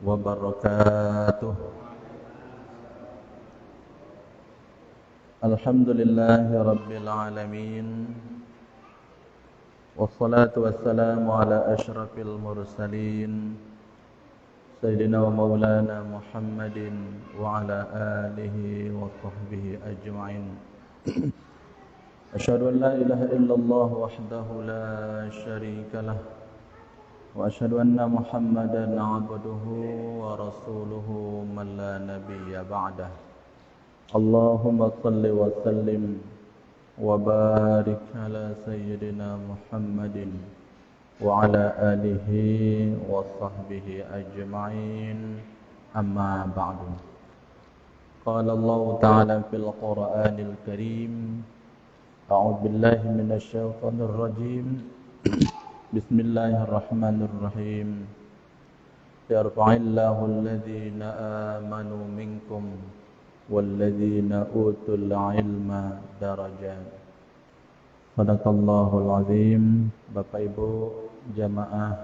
wabarakatuh. Alhamdulillahi rabbil alamin. Wassalatu wassalamu ala asyrafil mursalin Sayyidina wa maulana Muhammadin wa ala alihi wa sahbihi ajma'in. Asyhadu an la ilaha illallah wahdahu la syarika lah wa asyhadu anna Muhammadan abduhu wa rasuluhu man la nabiyya ba'dah. Allahumma salli wa sallim wa barik ala sayyidina Muhammadin wa ala alihi wa sahbihi ajma'in, amma ba'du. Qala Allah ta'ala fil Qur'anil Karim, a'udzu billahi minasy syaithanir rajim. Bismillahirrahmanirrahim. Yarfa'illahu alladhina amanu minkum walladzina utul ilma darajat. Sadaqallahul azim. Bapak Ibu jamaah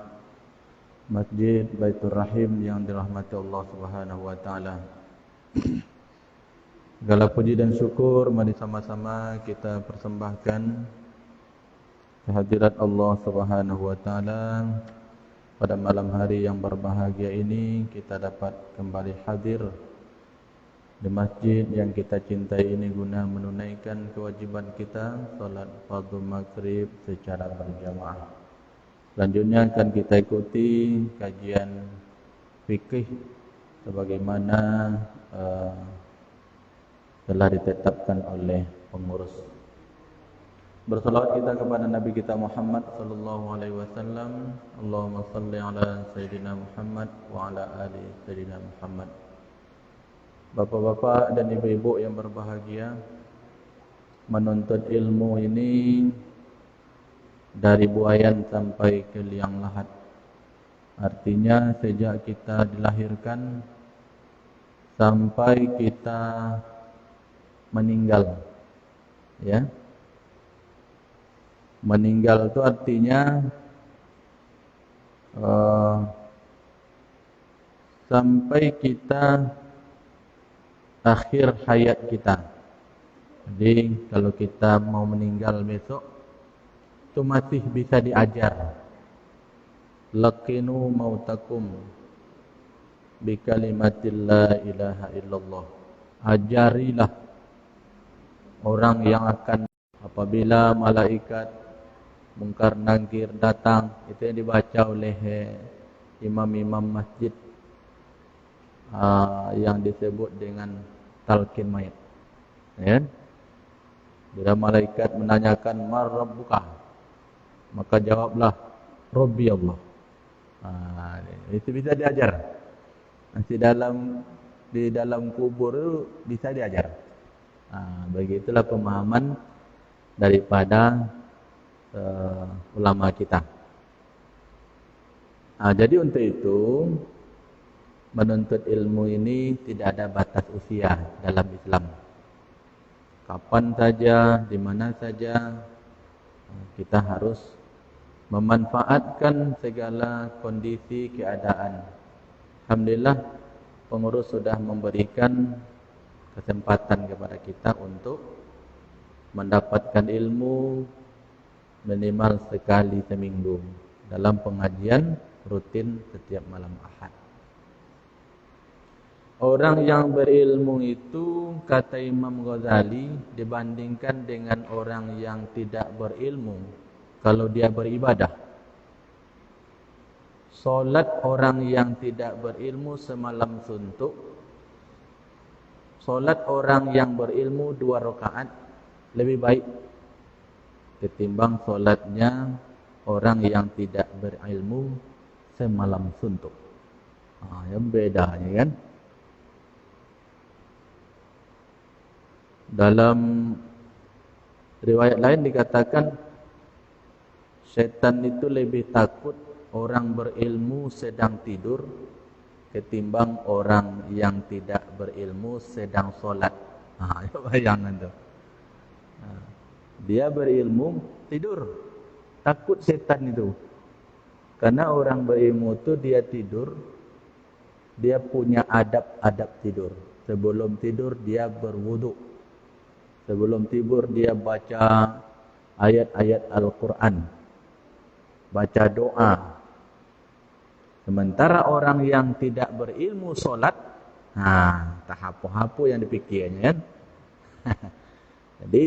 Masjid Baitur Rahim yang dirahmati Allah Subhanahu wa taala. Segala puji dan syukur mari sama-sama kita persembahkan kehadirat Allah Subhanahu wa taala. Pada malam hari yang berbahagia ini kita dapat kembali hadir di masjid yang kita cintai ini guna menunaikan kewajiban kita salat fardhu maghrib secara berjamaah. Selanjutnya akan kita ikuti kajian fikih sebagaimana telah ditetapkan oleh pengurus. Bersalawat kita kepada Nabi kita Muhammad sallallahu alaihi wasallam. Allahumma salli ala sayyidina Muhammad wa ala ali sayyidina Muhammad. Bapak-bapak dan ibu-ibu yang berbahagia, menuntut ilmu ini dari buayan sampai ke liang lahat. Artinya sejak kita dilahirkan sampai kita meninggal. Ya. Meninggal itu artinya sampai kita akhir hayat kita. Jadi kalau kita mau meninggal besok itu masih bisa diajar. Laqinu mautakum bi kalimatil la ilaha illallah. Ajarilah orang yang akan apabila malaikat mungkar nangkir datang, itu yang dibaca oleh imam-imam masjid yang disebut dengan talqin mayit. Ya. Bila malaikat menanyakan mar rabbuka, maka jawablah Rabbi Allah. Itu bisa diajar. Nanti di dalam kubur itu bisa diajar. Begitulah pemahaman daripada ulama kita. Jadi untuk itu menuntut ilmu ini tidak ada batas usia dalam Islam. Kapan saja, di mana saja kita harus memanfaatkan segala kondisi keadaan. Alhamdulillah pengurus sudah memberikan kesempatan kepada kita untuk mendapatkan ilmu minimal sekali seminggu dalam pengajian rutin setiap malam Ahad. Orang yang berilmu itu, kata Imam Ghazali, dibandingkan dengan orang yang tidak berilmu, kalau dia beribadah. Solat orang yang tidak berilmu semalam suntuk. Solat orang yang berilmu 2 rakaat lebih baik ketimbang solatnya orang yang tidak berilmu semalam suntuk. Yang bedanya kan. Dalam riwayat lain dikatakan setan itu lebih takut orang berilmu sedang tidur ketimbang orang yang tidak berilmu sedang solat. Bayangkan tu. Dia berilmu tidur, takut setan itu. Karena orang berilmu itu dia tidur dia punya adab-adab tidur. Sebelum tidur dia berwudu. Sebelum tidur dia baca ayat-ayat Al-Quran, baca doa. Sementara orang yang tidak berilmu solat, tak hapu-hapu yang dipikirnya kan. Jadi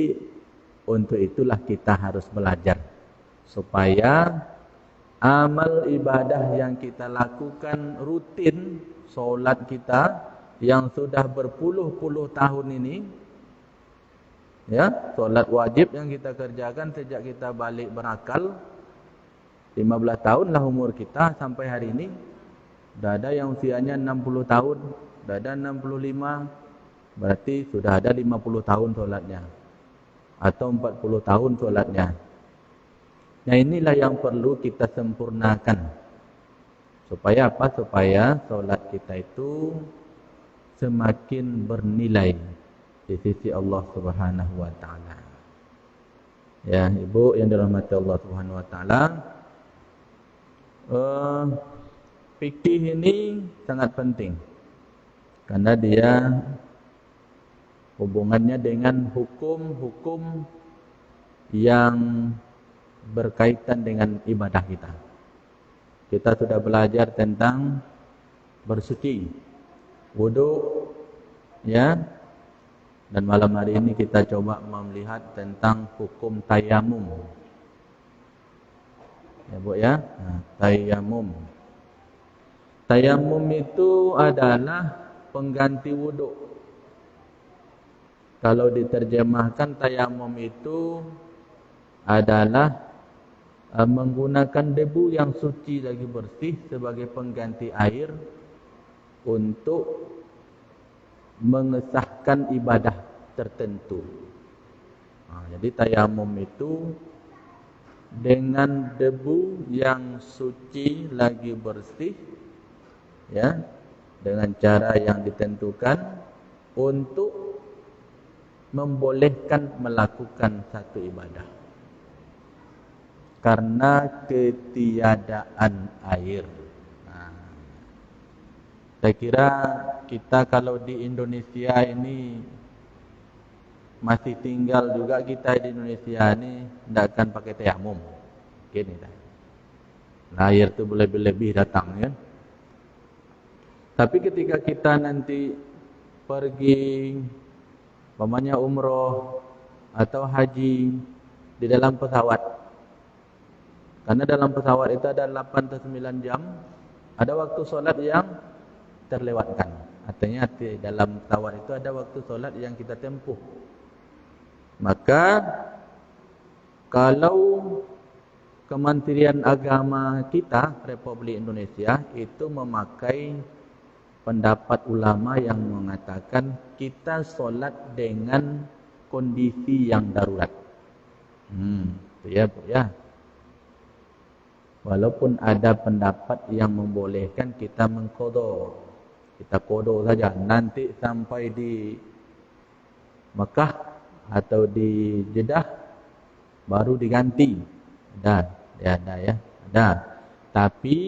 untuk itulah kita harus belajar supaya amal ibadah yang kita lakukan rutin, solat kita yang sudah berpuluh-puluh tahun ini, ya, solat wajib yang kita kerjakan sejak kita balik berakal, 15 tahun lah umur kita sampai hari ini. Sudah ada yang usianya 60 tahun, sudah ada 65, berarti sudah ada 50 tahun solatnya, atau 40 tahun solatnya. Nah inilah yang perlu kita sempurnakan. Supaya apa? Supaya solat kita itu semakin bernilai di sisi Allah Subhanahu wa taala. Ya, Ibu yang dirahmati Allah Subhanahu wa taala, fikih ini sangat penting karena dia hubungannya dengan hukum-hukum yang berkaitan dengan ibadah kita. Kita sudah belajar tentang bersuci, wudu, ya. Dan malam hari ini kita coba melihat tentang hukum tayamum. Ya, Bu ya. Tayamum. Tayamum itu adalah pengganti wudu. Kalau diterjemahkan, tayamum itu adalah menggunakan debu yang suci lagi bersih sebagai pengganti air untuk mengesahkan ibadah tertentu. Jadi tayamum itu dengan debu yang suci lagi bersih, ya, dengan cara yang ditentukan untuk membolehkan melakukan satu ibadah karena ketiadaan air. Saya kira kita kalau di Indonesia ini masih tinggal juga, kita di Indonesia ini tidak akan pakai tayamum. Gini dah. Nah, air itu lebih datang ya. Tapi ketika kita nanti pergi, umpamanya umroh atau haji di dalam pesawat, karena dalam pesawat itu ada 8 atau 9 jam, ada waktu solat yang terlewatkan. Artinya di dalam pesawat itu ada waktu solat yang kita tempuh. Maka kalau Kementerian Agama kita Republik Indonesia itu memakai pendapat ulama yang mengatakan kita solat dengan kondisi yang darurat. Itu ya, Bu ya. Walaupun ada pendapat yang membolehkan kita mengqadha. Kita qadha saja, nanti sampai di Mekah atau di Jeddah baru diganti. Ada ya. Tapi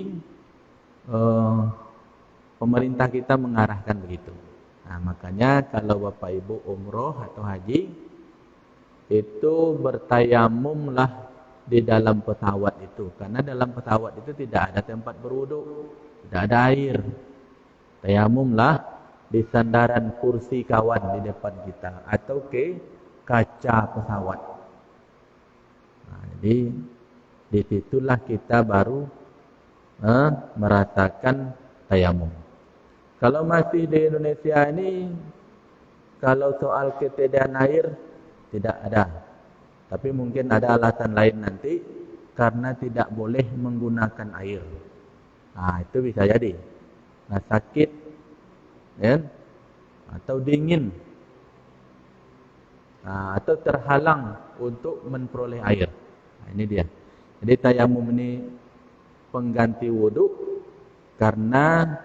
pemerintah kita mengarahkan begitu. Nah, makanya kalau Bapak Ibu umroh atau haji itu bertayamumlah di dalam pesawat itu, karena dalam pesawat itu tidak ada tempat berwudu, tidak ada air. Tayamumlah di sandaran kursi kawan di depan kita atau ke kaca pesawat. Nah, jadi disitulah kita baru merasakan tayamum. Kalau masih di Indonesia ini, kalau soal ketiadaan air tidak ada. Tapi mungkin ada alasan lain nanti karena tidak boleh menggunakan air. Nah, itu bisa jadi. Nah, sakit, ya, atau dingin, atau terhalang untuk memperoleh air. Nah, ini dia. Jadi tayamum ini pengganti wudu karena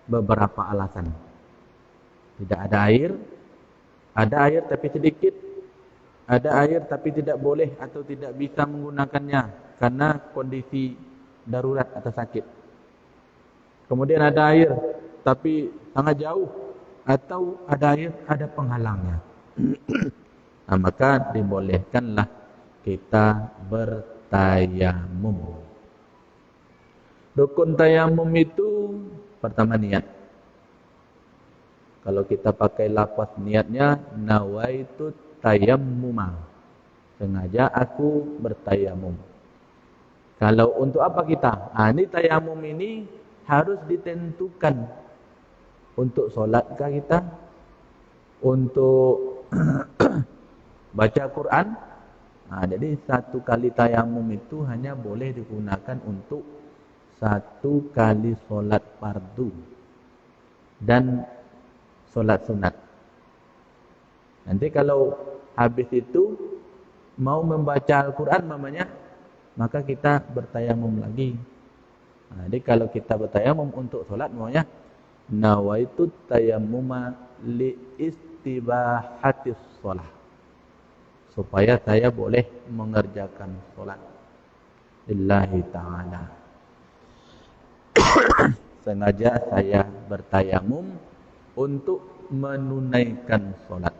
beberapa alasan. Tidak ada air tapi sedikit, ada air tapi tidak boleh atau tidak bisa menggunakannya karena kondisi darurat atau sakit. Kemudian ada air tapi sangat jauh atau ada air, ada penghalangnya. Nah, maka dibolehkanlah kita bertayamum. Rukun tayamum itu pertama niat. Kalau kita pakai lafaz niatnya nawaitu tayammuma. Sengaja aku bertayamum. Kalau untuk apa kita? Ini tayamum ini harus ditentukan. Untuk solatkah kita? Untuk baca Quran? Jadi satu kali tayamum itu hanya boleh digunakan untuk satu kali solat fardu dan solat sunat. Nanti kalau habis itu mau membaca Al-Quran mamanya, maka kita bertayamum lagi. Jadi kalau kita bertayamum untuk solat maunya nawaitu tayammuma li istibahatis solat, supaya saya boleh mengerjakan solat lillahi ta'ala. Sengaja saya bertayamum untuk menunaikan solat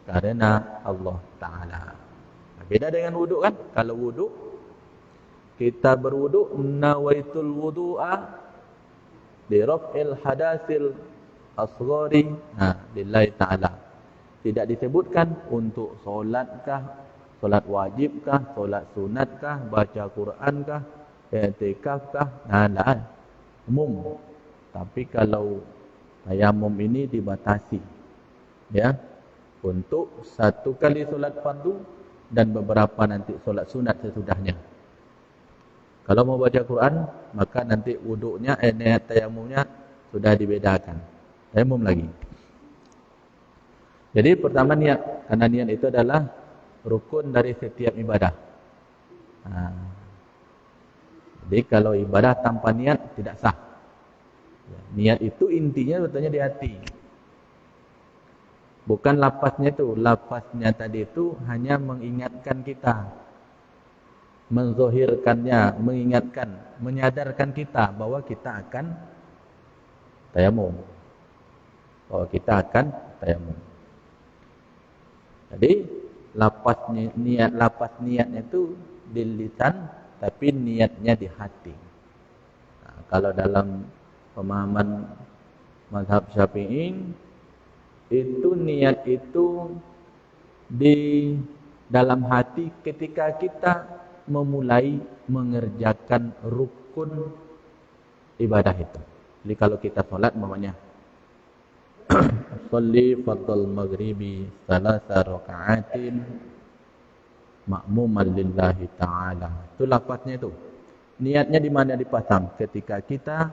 karena Allah Ta'ala. Beda dengan wuduk kan? Kalau wuduk, kita berwuduk nawaitul wudu'a li raf'il hadasil asghari lillahi ta'ala. Tidak disebutkan untuk solatkah, solat wajibkah, solat sunatkah, baca Qurankah, i'tikafkah, umum. Tapi kalau tayamum ini dibatasi, ya, untuk satu kali solat fardu dan beberapa nanti solat sunat sesudahnya. Kalau mau baca Quran, maka nanti wuduknya, niat tayamumnya sudah dibedakan. Tayamum lagi. Jadi pertama niat, karena niat itu adalah rukun dari setiap ibadah. Jadi kalau ibadah tanpa niat tidak sah. Niat itu intinya betulnya di hati. Bukan lafaznya itu. Lafaznya tadi itu hanya mengingatkan kita. Menzohirkannya, mengingatkan, menyadarkan kita bahwa kita akan tayamum. Bahwa kita akan tayamum. Jadi lafaz niatnya itu di lisan, tapi niatnya di hati. Kalau dalam pemahaman mazhab Syafi'i, itu niat itu di dalam hati ketika kita memulai mengerjakan rukun ibadah itu. Jadi kalau kita sholat namanya sholli fardal maghribi salasa raka'atin ma'muman lillahi ta'ala. Itu lafaznya itu. Niatnya di mana dipasang? Ketika kita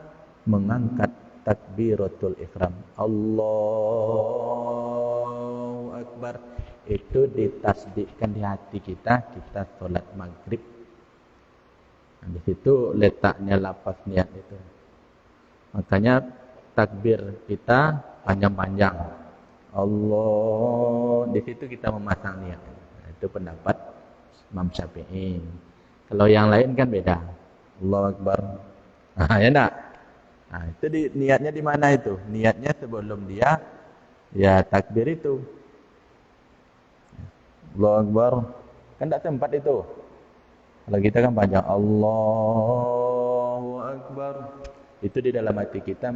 mengangkat takbiratul ihram. Allahu Akbar. Itu ditasdikkan di hati kita sholat maghrib. Di situ letaknya lafaz niat itu. Makanya takbir kita panjang-panjang. Allah, di situ kita memasang niat. Itu pendapat Imam Syafi'i. Kalau yang lain kan beda. Allahu Akbar. Ya enggak? Itu niatnya di mana itu? Niatnya sebelum dia ya takbir itu. Allahu Akbar. Kan tak sempat itu. Kalau kita kan panjang. Allahu Akbar. Itu di dalam hati kita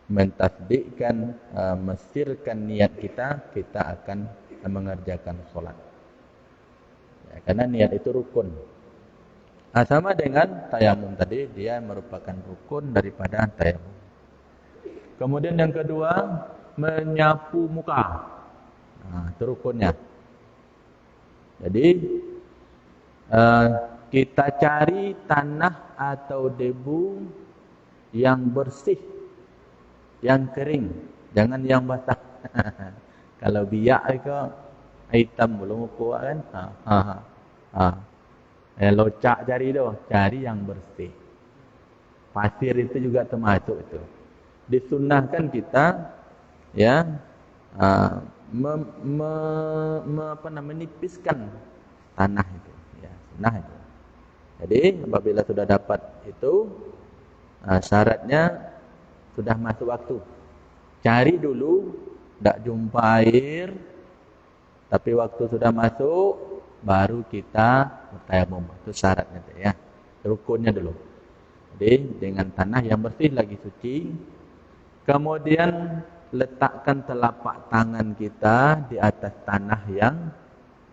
mentasdikkan, mesirkan niat kita akan mengerjakan sholat. Ya, karena niat itu rukun. Sama dengan tayamum tadi, dia merupakan rukun daripada tayamum. Kemudian yang kedua, menyapu muka. Itu rukunnya. Jadi kita cari tanah atau debu yang bersih, yang kering, jangan yang basah. Kalau biak itu hitam belum kuat kan? Locak cari yang bersih. Pasir itu juga termasuk itu. Disunahkan kita ya menipiskan tanah itu, ya, sunnah itu. Jadi apabila sudah dapat itu syaratnya sudah masuk waktu. Cari dulu, tidak jumpa air, tapi waktu sudah masuk, baru kita bertayamum. Itu syaratnya ya. Rukunnya dulu. Jadi dengan tanah yang bersih lagi suci. Kemudian letakkan telapak tangan kita di atas tanah yang,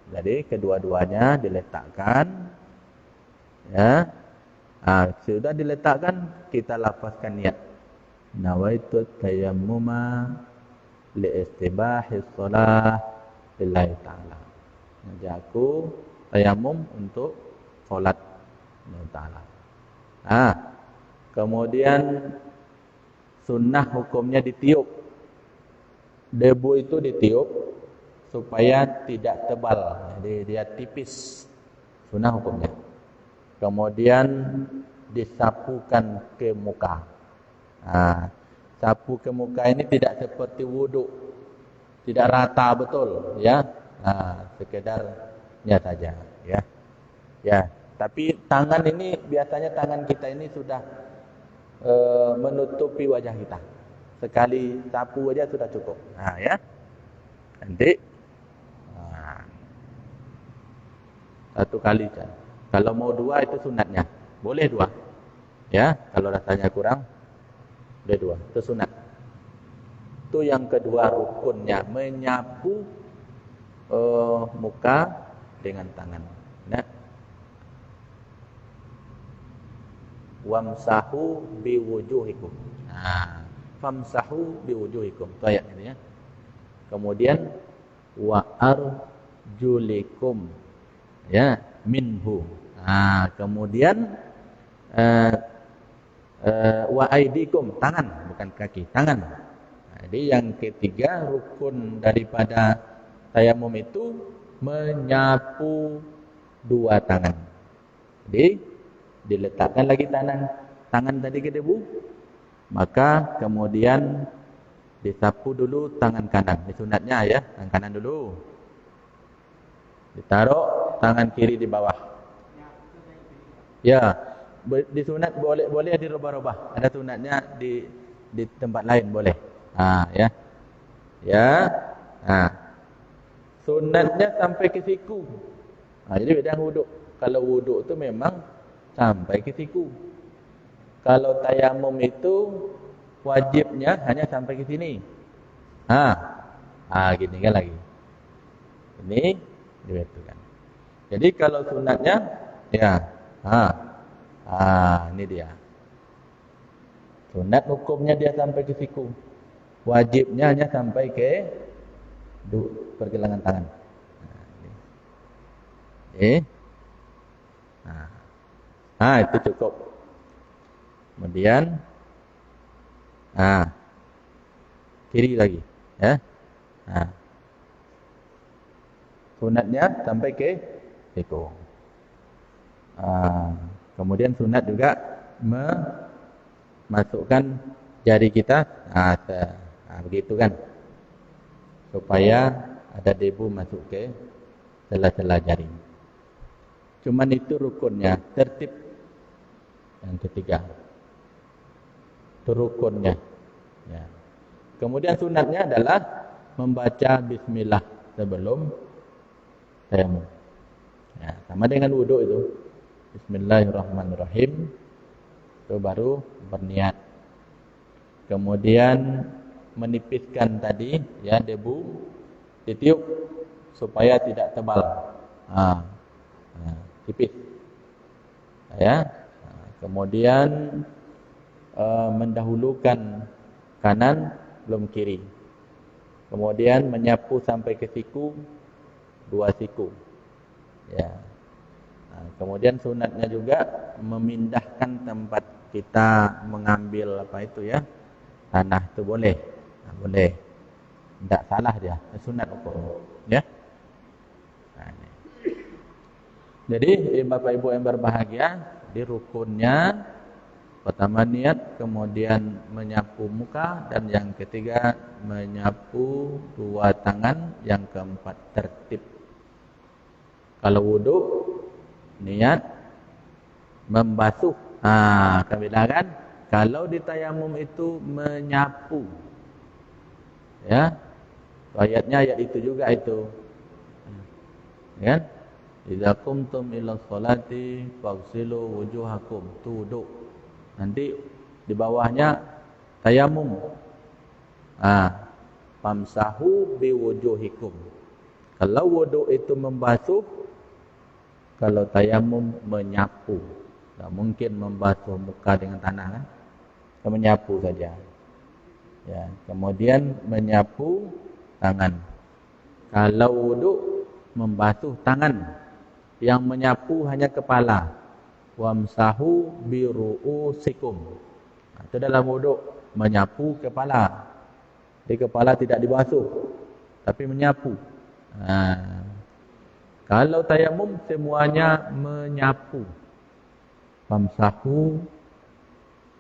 jadi kedua-duanya diletakkan. Ya. Sudah diletakkan, kita lafazkan niat. Nawaitu tayammuma liistibahis shalah lillahi ta'ala. Jadi aku tayamum untuk salat lillahi ta'ala. Kemudian sunnah hukumnya ditiup. Debu itu ditiup supaya tidak tebal, jadi dia tipis. Sunnah hukumnya. Kemudian disapukan ke muka. Sapu ke muka ini tidak seperti wuduk, tidak rata betul, ya. Sekedarnya saja, ya. Ya, tapi tangan ini biasanya tangan kita ini sudah menutupi wajah kita. Sekali sapu aja sudah cukup. Ya. Nanti satu kali saja. Kalau mau dua itu sunatnya. Boleh dua. Ya, kalau rasanya kurang boleh dua. Itu sunat. Itu yang kedua rukunnya, menyapu muka dengan tangan. Nah. Wamsahu biwujuhikum. Famsahu biwujuhikum. Itu ayat ini ya. Kemudian wa arjulikum. Ya, minhu. Kemudian wa aidikum, tangan, bukan kaki, tangan. Jadi yang ketiga rukun daripada tayamum itu menyapu dua tangan. Jadi diletakkan lagi tangan tadi ke debu, maka kemudian disapu dulu tangan kanan. Ini sunatnya ya, tangan kanan dulu. Ditaruh tangan kiri di bawah. Ya, di sunat boleh dirubah-rubah. Ada sunatnya di tempat lain boleh. Ya. Ya. Sunatnya sampai ke siku. Jadi beda wuduk. Kalau wuduk itu memang sampai ke siku. Kalau tayamum itu wajibnya hanya sampai ke sini. Gini kan lagi. Ini dibetukan. Jadi kalau sunatnya ya, ini dia. Sunat hukumnya dia sampai ke siku. Wajibnya hanya sampai ke pergelangan tangan. Itu cukup. Kemudian kiri lagi, ya. Sunatnya sampai ke siku. Kemudian sunat juga memasukkan jari kita, begitu kan, supaya ada debu masuk ke sela-sela jari. Cuman itu rukunnya, tertib yang ketiga. Itu rukunnya. Ya. Kemudian sunatnya adalah membaca bismillah sebelum tayamum. Ya, sama dengan wudu itu. Bismillahirrahmanirrahim. Itu baru berniat. Kemudian menipiskan tadi ya debu, ditiup supaya tidak tebal. Tipis. Ya. Kemudian mendahulukan kanan belum kiri. Kemudian menyapu sampai ke siku, dua siku. Ya. Kemudian sunatnya juga memindahkan tempat kita mengambil tanah itu boleh. Boleh. Tidak salah dia, sunat hukum. Ya. Jadi Bapak Ibu yang berbahagia, di rukunnya pertama niat, kemudian menyapu muka, dan yang ketiga menyapu dua tangan, yang keempat tertib. Kalau wudu niat membasuh, kan beda kan? Kalau di tayamum itu menyapu, ya, ayatnya ayat itu juga itu, kan? Idza qumtum ila sholati faghsilu wujuhakum, tu wuduk. Nanti di bawahnya tayamum. Famsahu biwujuhikum. Kalau wuduk itu membasuh, kalau tayamum menyapu. Tak mungkin membasuh muka dengan tanah, kan? Menyapu saja. Ya, kemudian menyapu tangan. Kalau wuduk membasuh tangan. Yang menyapu hanya kepala. Wamsahu biru'usikum. Itu dalam wuduk menyapu kepala. Di kepala tidak dibasuh, tapi menyapu. Kalau tayamum semuanya menyapu. Famsahu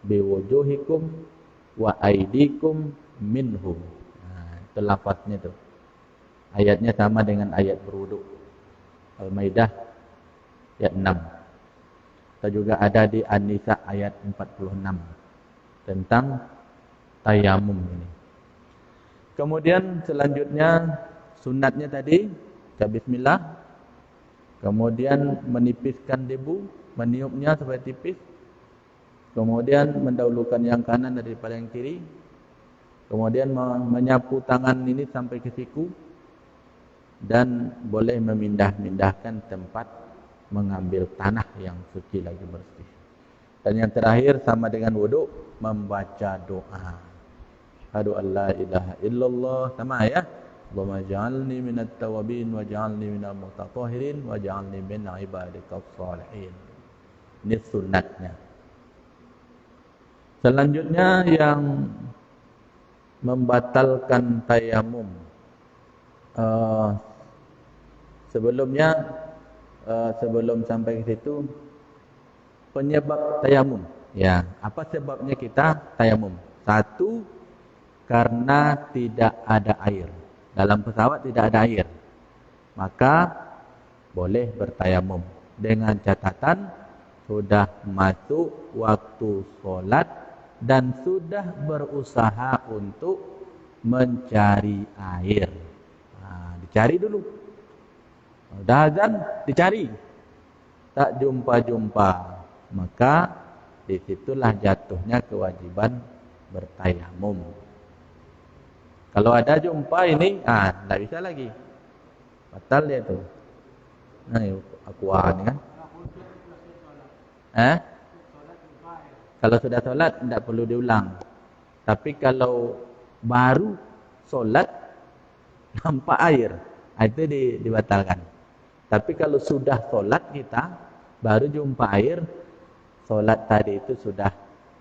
biwujuhikum wa aidikum minhu. Itu lafaznya tu. Ayatnya sama dengan ayat berwuduk. Al-Maidah ayat 6. Atau juga ada di An-Nisa ayat 46 tentang tayamum ini. Kemudian selanjutnya sunatnya tadi baca bismillah. Kemudian menipiskan debu, meniupnya supaya tipis. Kemudian mendahulukan yang kanan daripada yang kiri. Kemudian menyapu tangan ini sampai ke siku. Dan boleh memindah-mindahkan tempat mengambil tanah yang suci lagi bersih. Dan yang terakhir sama dengan wuduk, membaca doa. Asyhadu an la ilaha illallah, sama ya. Allahumma ja'alni minat tawabin wa ja'alni minal mutatahhirin wa ja'alni min ibadikas shalihin. Ini sunatnya. Selanjutnya yang membatalkan tayamum. Sebelum sampai ke situ, penyebab tayamum. Ya, apa sebabnya kita tayamum? Satu, karena tidak ada air. Dalam pesawat tidak ada air. Maka boleh bertayamum. Dengan catatan sudah masuk waktu sholat dan sudah berusaha untuk mencari air. Dicari dulu. Dah azan, dicari. Tak jumpa-jumpa. Maka disitulah jatuhnya kewajiban bertayamum. Kalau ada jumpa ini, tak bisa lagi. Batal dia tu. Aku ni kan. Kalau sudah solat, tidak perlu diulang. Tapi kalau baru solat, nampak air, itu dibatalkan. Tapi kalau sudah solat kita, baru jumpa air, solat tadi itu sudah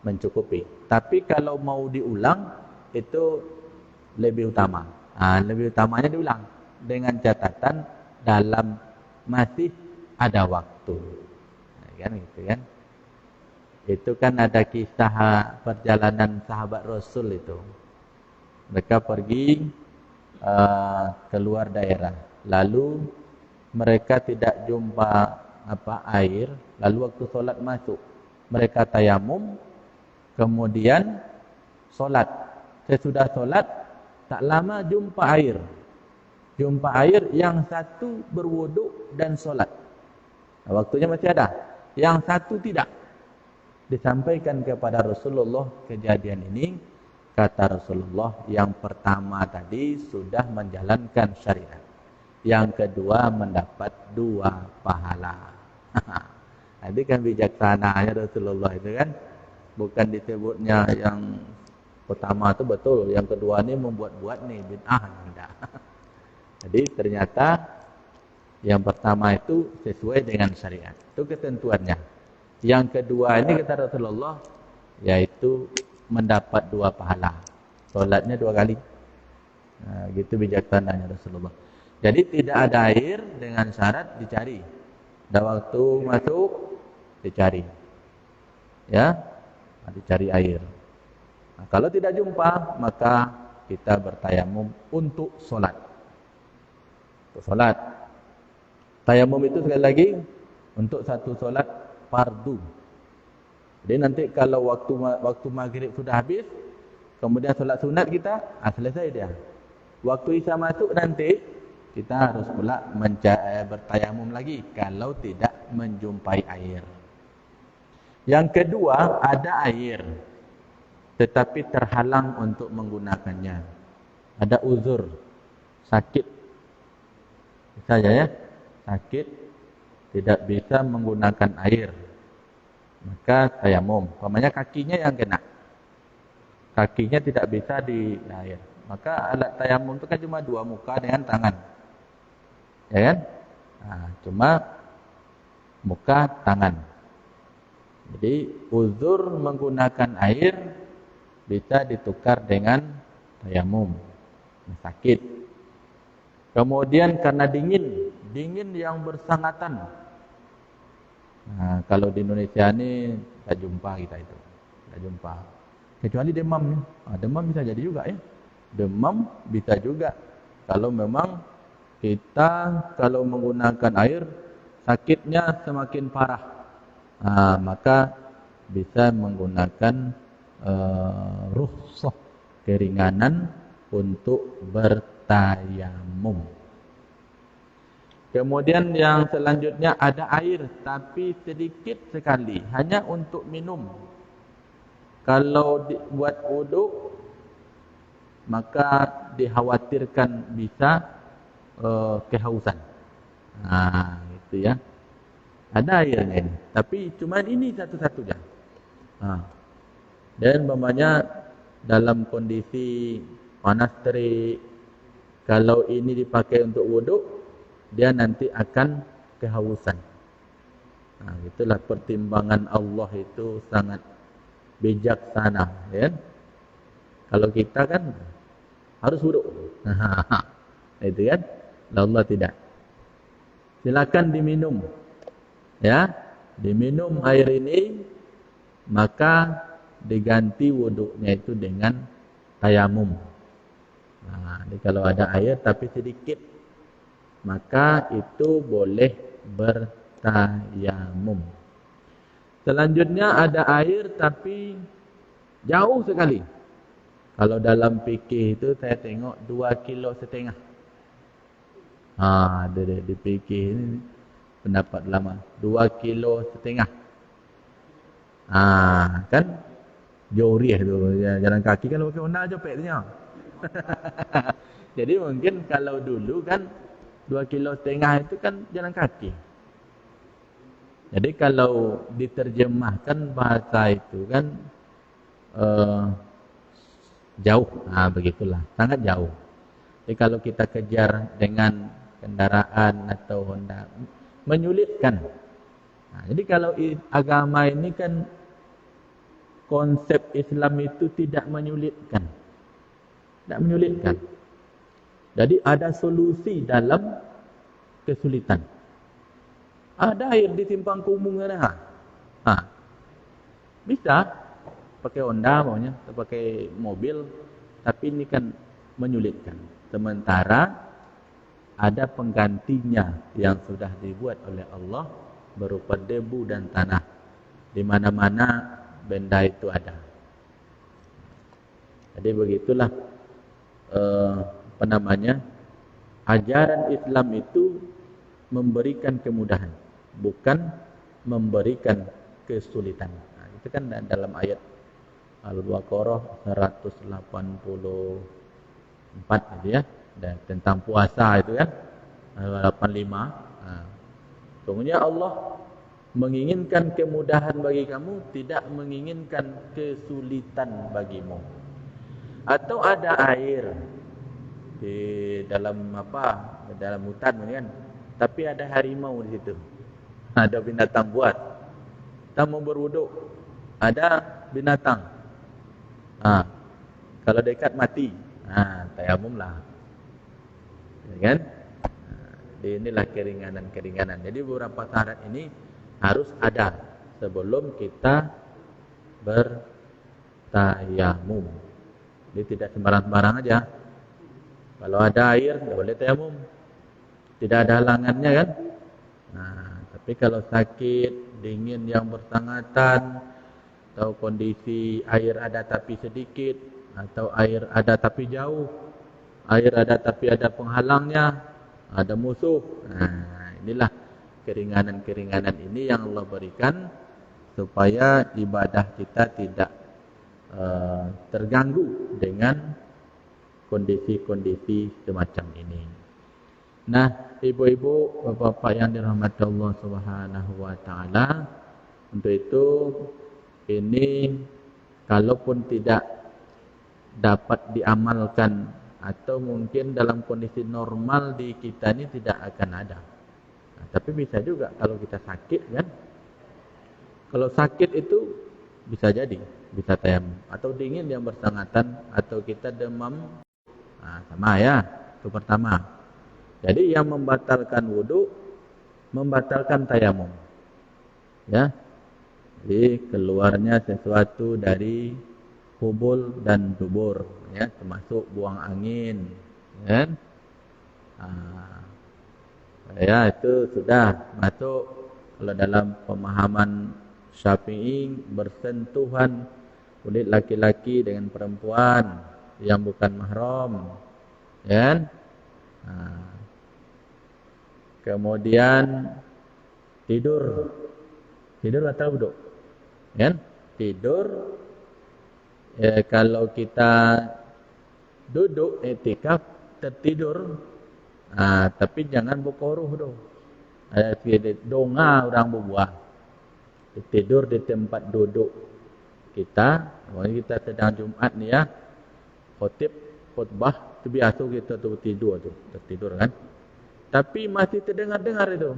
mencukupi. Tapi kalau mau diulang, itu lebih utama. Lebih utamanya diulang. Dengan catatan dalam masih ada waktu. Kan gitu kan. Itu kan ada kisah perjalanan sahabat Rasul itu. Mereka pergi keluar daerah. Lalu mereka tidak jumpa air. Lalu waktu solat masuk, mereka tayamum. Kemudian solat. Sesudah solat, tak lama jumpa air. Jumpa air, yang satu berwuduk dan solat. Waktunya masih ada. Yang satu tidak. Disampaikan kepada Rasulullah kejadian ini. Kata Rasulullah, yang pertama tadi sudah menjalankan syariat. Yang kedua mendapat 2 pahala. Nanti kan bijaksananya Rasulullah itu kan. Bukan disebutnya yang pertama itu betul. Yang kedua ini membuat-buat nih, bid'ah. Tidak. Jadi ternyata yang pertama itu sesuai dengan syariat. Itu ketentuannya. Yang kedua ini kata Rasulullah, yaitu mendapat 2 pahala. Solatnya 2 kali. Gitu bijaksananya Rasulullah. Jadi tidak ada air dengan syarat dicari. Ada waktu masuk, dicari. Ya, dicari air. Kalau tidak jumpa, maka kita bertayamum untuk solat. Untuk solat. Tayamum itu sekali lagi untuk satu solat fardu. Jadi nanti kalau waktu maghrib sudah habis, kemudian solat sunat kita, selesai dia. Waktu isya masuk nanti, kita harus pula bertayamum lagi kalau tidak menjumpai air. Yang kedua, ada air tetapi terhalang untuk menggunakannya. Ada uzur, sakit. Misalnya ya, sakit tidak bisa menggunakan air. Maka tayamum. Umpamanya kakinya yang kena. Kakinya tidak bisa di air. Maka alat tayamum itu kan cuma dua, muka dengan tangan. Ya kan? Nah, cuma muka, tangan. Jadi uzur menggunakan air bisa ditukar dengan tayamum. Sakit. Kemudian karena dingin yang bersangatan. Nah, kalau di Indonesia ini tak jumpa kita itu. Tak jumpa. Kecuali demam. Demam bisa jadi juga ya. Demam bisa juga. Kalau memang kita kalau menggunakan air sakitnya semakin parah. Maka bisa menggunakan rukhsah, keringanan untuk bertayamum. Kemudian yang selanjutnya ada air tapi sedikit sekali, hanya untuk minum. Kalau buat wudu maka dikhawatirkan bisa kehausan. Gitu ya. Ada airnya ini, tapi cuma ini satu-satunya. Dan umpamanya dalam kondisi panas terik, kalau ini dipakai untuk wudu, dia nanti akan kehausan. Itulah pertimbangan Allah itu sangat bijaksana, ya. Kalau kita kan harus wudu. Itu kan? Allah tidak. Silakan diminum. Ya, diminum air ini, maka diganti wudunya itu dengan tayamum. Jadi kalau ada air tapi sedikit, maka itu boleh bertayamum. Selanjutnya ada air tapi jauh sekali. Kalau dalam fikih itu saya tengok 2,5 kilo. Di fikih ini pendapat lama 2,5 kilo. Kan jauh tu jalan kaki kan pakai onda aja petnya. Jadi mungkin kalau dulu kan 2,5 kilo itu kan jalan kaki. Jadi kalau diterjemahkan bahasa itu kan jauh, begitulah, sangat jauh. Jadi kalau kita kejar dengan kendaraan atau Honda, menyulitkan. Jadi kalau agama ini kan konsep Islam itu tidak menyulitkan. Tidak menyulitkan. Jadi ada solusi dalam kesulitan. Ada air di simpang Kumung sana. Bisa pakai Honda maunya, atau pakai mobil, tapi ini kan menyulitkan. Sementara ada penggantinya yang sudah dibuat oleh Allah berupa debu dan tanah. Di mana-mana benda itu ada. Jadi begitulah ajaran Islam itu memberikan kemudahan, bukan memberikan kesulitan. Itu kan dalam ayat Al-Baqarah 184 gitu ya, dan tentang puasa itu kan 85. Kemudian Allah menginginkan kemudahan bagi kamu, tidak menginginkan kesulitan bagimu. Atau ada air di dalam dalam hutan kan, tapi ada harimau di situ, ada binatang buas. Kita mau berwudu, ada binatang. Kalau dekat mati, tayamumlah, ya kan? Inilah keringanan. Jadi beberapa syarat ini harus ada sebelum kita bertayamum. Jadi tidak sembarang-sembarang aja. Kalau ada air, tidak boleh tayamum. Tidak ada halangannya kan? Tapi kalau sakit, dingin yang bersangatan, atau kondisi air ada tapi sedikit, atau air ada tapi jauh, air ada tapi ada penghalangnya, ada musuh. Inilah keringanan-keringanan ini yang Allah berikan supaya ibadah kita tidak terganggu dengan kondisi-kondisi semacam ini. Nah, ibu-ibu, bapak-bapak yang dirahmati Allah Subhanahu wa taala, untuk itu ini kalaupun tidak dapat diamalkan atau mungkin dalam kondisi normal di kita ini tidak akan ada. Nah, tapi bisa juga kalau kita sakit kan. Kalau sakit itu bisa jadi, bisa tayamum, atau dingin yang bersangatan, atau kita demam. Sama ya, itu pertama. Jadi yang membatalkan wudu, membatalkan tayamum. Ya. Jadi keluarnya sesuatu dari hubul dan dubur, ya, termasuk buang angin, ya. Ya, itu sudah masuk kalau dalam pemahaman Syafi'i, bersentuhan kulit laki-laki dengan perempuan yang bukan mahram, ya. Kemudian tidur atau duduk, ya. Tidur, kalau kita duduk iktikaf tertidur, tapi jangan berkoruh tu. Ada donga orang berbuah. Tidur di tempat duduk kita, kita sedang Jumat ni ya, khutbah tu biasa kita tu tertidur kan. Tapi masih terdengar itu.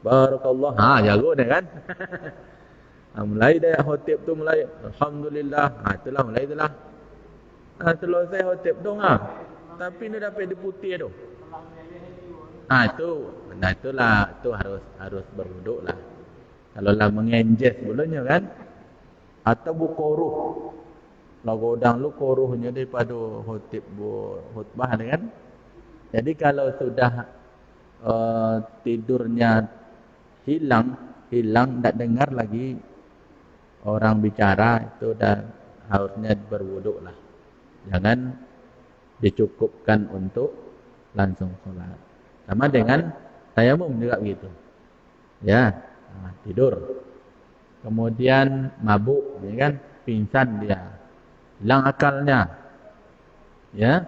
Barakallah. Jago dah kan. Mulai dah khutib tu mulai alhamdulillah. Itulah mulai itulah. Selesai khutib donga. Tapi ni dapat diputih tu. Itulah tu harus berwuduk lah. Kalau lah mengenjes sebelumnya kan, atau berkoruh. Lagu udang lu koruhnya daripada khutbah kan. Jadi kalau sudah tidurnya hilang, tak dengar lagi orang bicara, itu dah harusnya berwuduk lah. Jangan dicukupkan untuk langsung sholat. Sama dengan tayamum juga begitu. Ya, tidur. Kemudian mabuk, ya kan? Pingsan dia. Hilang akalnya. Ya.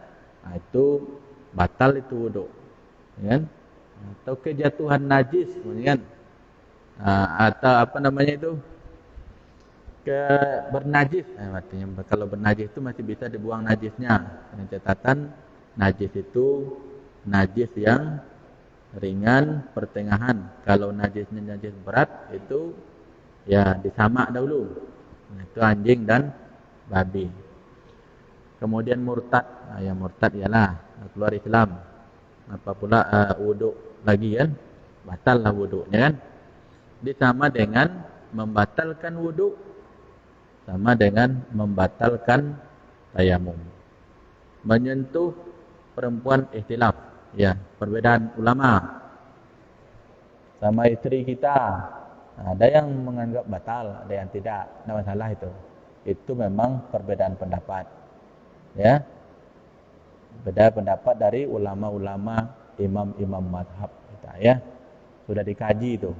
Itu batal itu wudu. Ya kan? Atau kejatuhan najis, ya kan? Atau apa namanya itu? Bernajis. Artinya kalau bernajis itu masih bisa dibuang najisnya. Dengan catatan najis itu najis yang ringan pertengahan. Kalau najisnya najis berat itu ya disamak dahulu. Itu anjing dan babi. Kemudian murtad. Yang murtad ialah keluar Islam. Apa pula wudu lagi kan? Batallah wudunya kan? Ini sama dengan membatalkan wudu, sama dengan membatalkan tayamum. Menyentuh perempuan ikhtilaf, ya, perbedaan ulama. Sama istri kita, ada yang menganggap batal, ada yang tidak. Tidak masalah itu. Itu memang perbedaan pendapat. Ya. Beda pendapat dari ulama-ulama, imam-imam mazhab kita, ya. Sudah dikaji itu.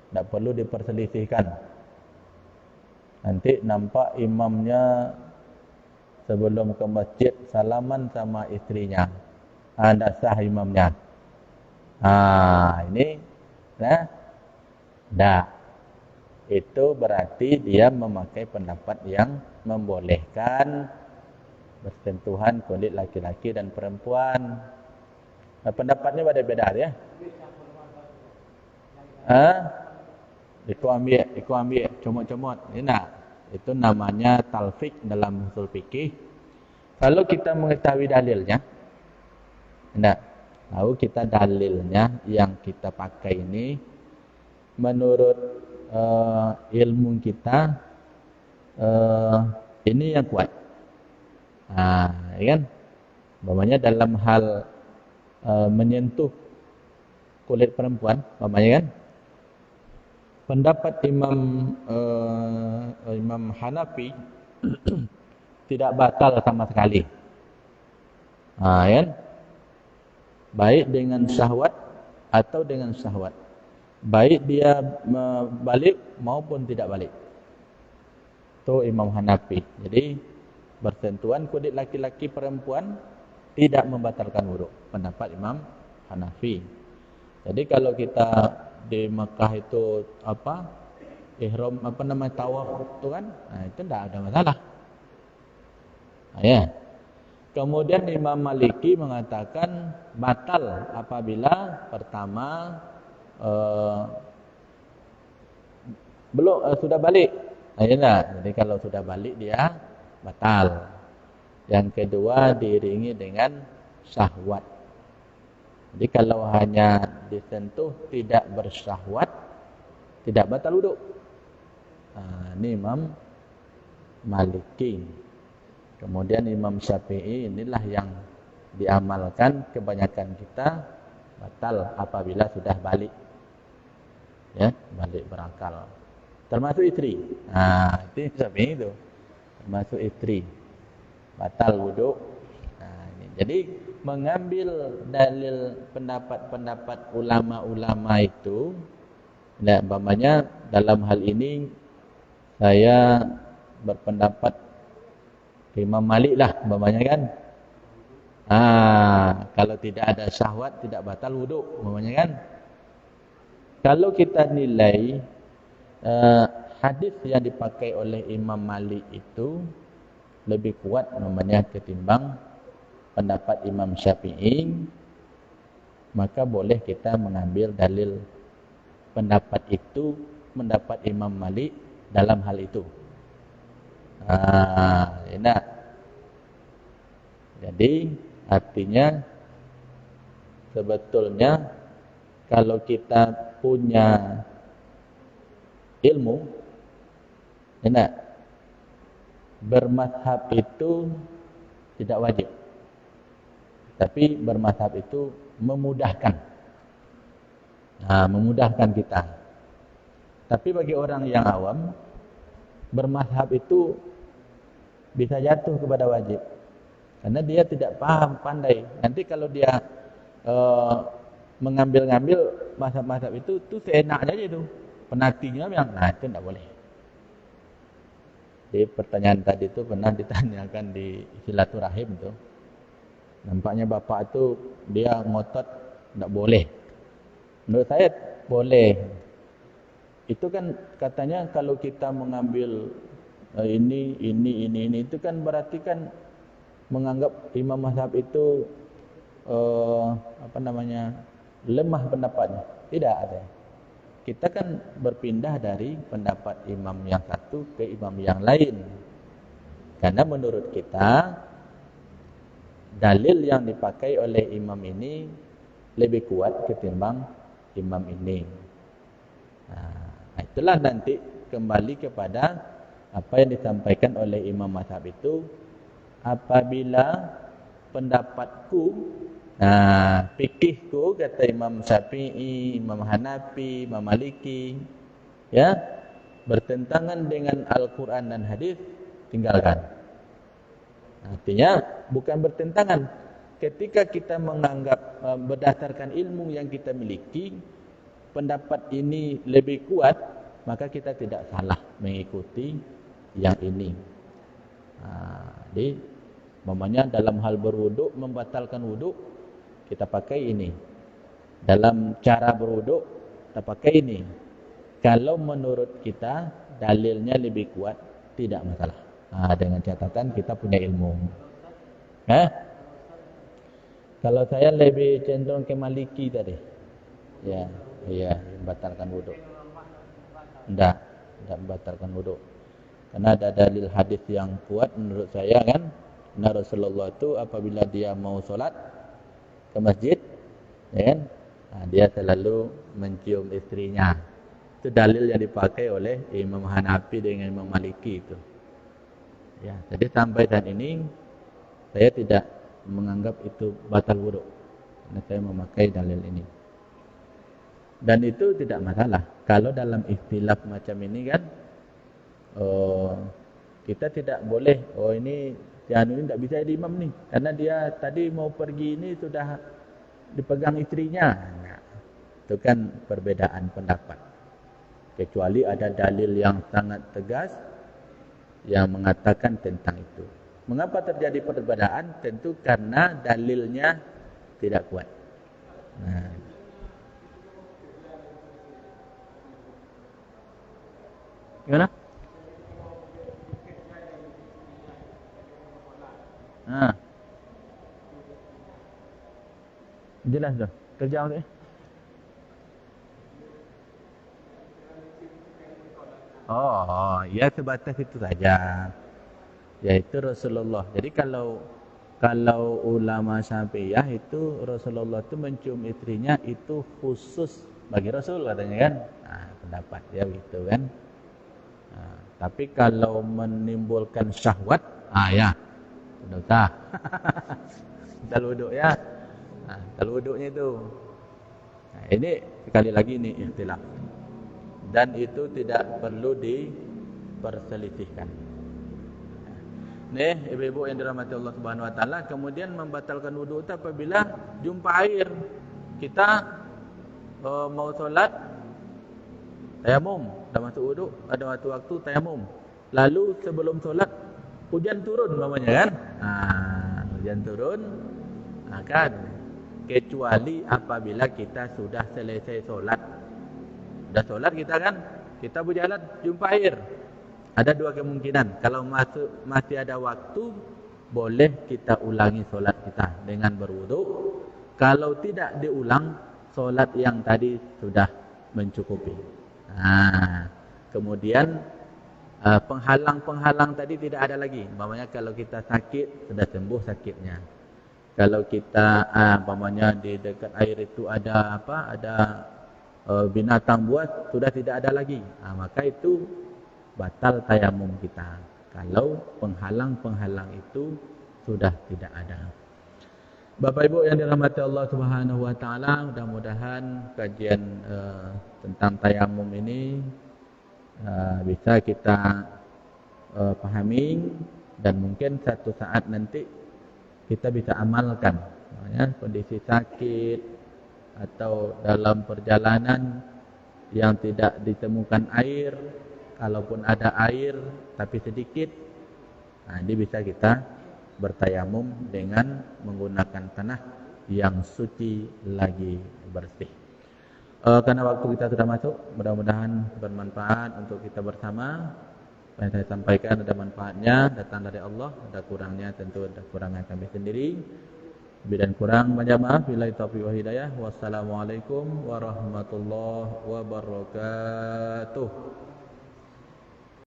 Tidak perlu diperselisihkan. Nanti nampak imamnya sebelum ke masjid salaman sama istrinya. Tidak sah imamnya. Ini dah. Itu berarti dia memakai pendapat yang membolehkan bersentuhan kulit laki-laki dan perempuan. Pendapatnya beda-beda ya. Ikut ambil comot-comot. Itu namanya talfik dalam usul fikih. Kalau kita mengetahui dalilnya, lalu kita dalilnya yang kita pakai ini menurut ilmu kita ini yang kuat. Ya kan? Umpamanya dalam hal menyentuh kulit perempuan, umpamanya kan? pendapat Imam Hanafi tidak batal sama sekali. Ya. Baik dengan syahwat atau dengan syahwat. Baik dia balik maupun tidak balik. Itu Imam Hanafi. Jadi bersentuhan kulit laki-laki perempuan tidak membatalkan wudu. Pendapat Imam Hanafi. Jadi kalau kita di Mekah itu ihram tawaf itu kan, itu tidak ada masalah. Ya. Kemudian Imam Maliki mengatakan batal apabila pertama belum sudah balik. Jadi kalau sudah balik dia batal. Yang kedua diiringi dengan syahwat. Jadi kalau hanya disentuh tidak bersyahwat tidak batal wudu. Ini Imam Maliki. Kemudian Imam Syafi'i inilah yang diamalkan kebanyakan kita batal apabila sudah balik. Ya, balik berakal. Termasuk istri. Itu Syafi'i itu. Termasuk istri. Batal wudu. Jadi mengambil dalil pendapat-pendapat ulama-ulama itu, umpamanya dalam hal ini saya berpendapat Imam Malik lah, umpamanya kan. Kalau tidak ada syahwat tidak batal wudu, umpamanya kan. Kalau kita nilai hadis yang dipakai oleh Imam Malik itu lebih kuat umpamanya ketimbang pendapat Imam Syafi'i, maka boleh kita mengambil dalil pendapat itu, pendapat Imam Malik dalam hal itu. Enak. Jadi artinya sebetulnya kalau kita punya ilmu, enak, bermazhab itu tidak wajib. Tapi bermazhab itu memudahkan. Memudahkan kita. Tapi bagi orang yang awam, bermazhab itu bisa jatuh kepada wajib. Karena dia tidak paham, pandai. Nanti kalau dia mengambil-ngambil mazhab-mazhab itu seenaknya aja itu. Penatinya bilang, itu tidak boleh. Di pertanyaan tadi itu pernah ditanyakan di silaturahim itu. Nampaknya bapak itu dia ngotot tidak boleh. Menurut saya boleh. Itu kan katanya kalau kita mengambil ini itu kan berarti kan menganggap imam mazhab itu lemah pendapatnya. Tidak ada. Kita kan berpindah dari pendapat imam yang satu ke imam yang lain. Karena menurut kita dalil yang dipakai oleh imam ini lebih kuat ketimbang imam ini. Itulah nanti kembali kepada apa yang disampaikan oleh imam mazhab itu. Apabila pendapatku, fikihku kata Imam Syafi'i, Imam Hanafi, Imam Maliki, ya, bertentangan dengan Al-Quran dan hadis, tinggalkan. Artinya bukan bertentangan. Ketika kita menganggap berdasarkan ilmu yang kita miliki, pendapat ini lebih kuat, maka kita tidak salah mengikuti yang ini. Jadi, umpamanya dalam hal berwuduk membatalkan wuduk, kita pakai ini. Dalam cara berwuduk, kita pakai ini. Kalau menurut kita dalilnya lebih kuat, tidak masalah. Dengan catatan kita punya ilmu. Kalau saya lebih cenderung ke Maliki tadi. Ya, membatalkan wuduk. Tidak membatalkan wuduk. Karena ada dalil hadis yang kuat menurut saya kan. Nah, Rasulullah itu apabila dia mau sholat ke masjid, ya kan? Dia selalu mencium istrinya. Itu dalil yang dipakai oleh Imam Hanafi dengan Imam Maliki itu. Ya, jadi sampai saat ini saya tidak menganggap itu batal wudu. Karena saya memakai dalil ini. Dan itu tidak masalah. Kalau dalam ikhtilaf macam ini kan, kita tidak boleh, ini yang ini tidak bisa jadi imam nih, karena dia tadi mau pergi ini sudah dipegang istrinya. Nah, itu kan perbedaan pendapat. Kecuali ada dalil yang sangat tegas yang mengatakan tentang itu. Mengapa terjadi perbedaan? Tentu karena dalilnya tidak kuat. Nah, gimana? Jelas dah. Kerja apa? Ya sebatas itu saja. Yaitu Rasulullah. Jadi kalau ulama Syafi'iyah itu Rasulullah itu mencium istrinya itu khusus bagi Rasul katanya kan. Nah, pendapat dia gitu kan. Nah, tapi kalau menimbulkan syahwat, ya sudah. Kita wuduk ya. Nah, kalau wuduknya itu. Nah, ini sekali lagi ini ikhtilaf. Dan itu tidak perlu diperselisihkan. Nih, ibu-ibu yang dirahmati Allah Subhanahu wa taala, kemudian membatalkan wudu itu apabila jumpa air. Kita mau salat tayamum, dah masuk wudu, ada waktu tayamum. Lalu sebelum salat hujan turun namanya kan? Hujan turun kan, kecuali apabila kita sudah selesai salat. Sudah salat kita kan, kita berjalan jumpa air. Ada dua kemungkinan. Kalau masih ada waktu, boleh kita ulangi solat kita dengan berwudu. Kalau tidak diulang, solat yang tadi sudah mencukupi. Kemudian penghalang-penghalang tadi tidak ada lagi. Umpamanya kalau kita sakit, sudah sembuh sakitnya. Kalau kita umpamanya di dekat air itu ada binatang buas, sudah tidak ada lagi. Maka itu batal tayamum kita. Kalau penghalang-penghalang itu sudah tidak ada. Bapak Ibu yang dirahmati Allah Subhanahu wa taala, mudah-mudahan kajian tentang tayamum ini bisa kita pahami dan mungkin satu saat nanti kita bisa amalkan. Kondisi sakit atau dalam perjalanan yang tidak ditemukan air, kalaupun ada air tapi sedikit, ini bisa kita bertayamum dengan menggunakan tanah yang suci lagi bersih. Karena waktu kita sudah masuk, mudah-mudahan bermanfaat untuk kita bersama. Apa yang saya sampaikan ada manfaatnya, datang dari Allah. Ada kurangnya tentu ada kurangnya kami sendiri. Lebih dan kurang banyak maaf. Billahi taufiq wal hidayah. Wassalamualaikum warahmatullahi wabarakatuh.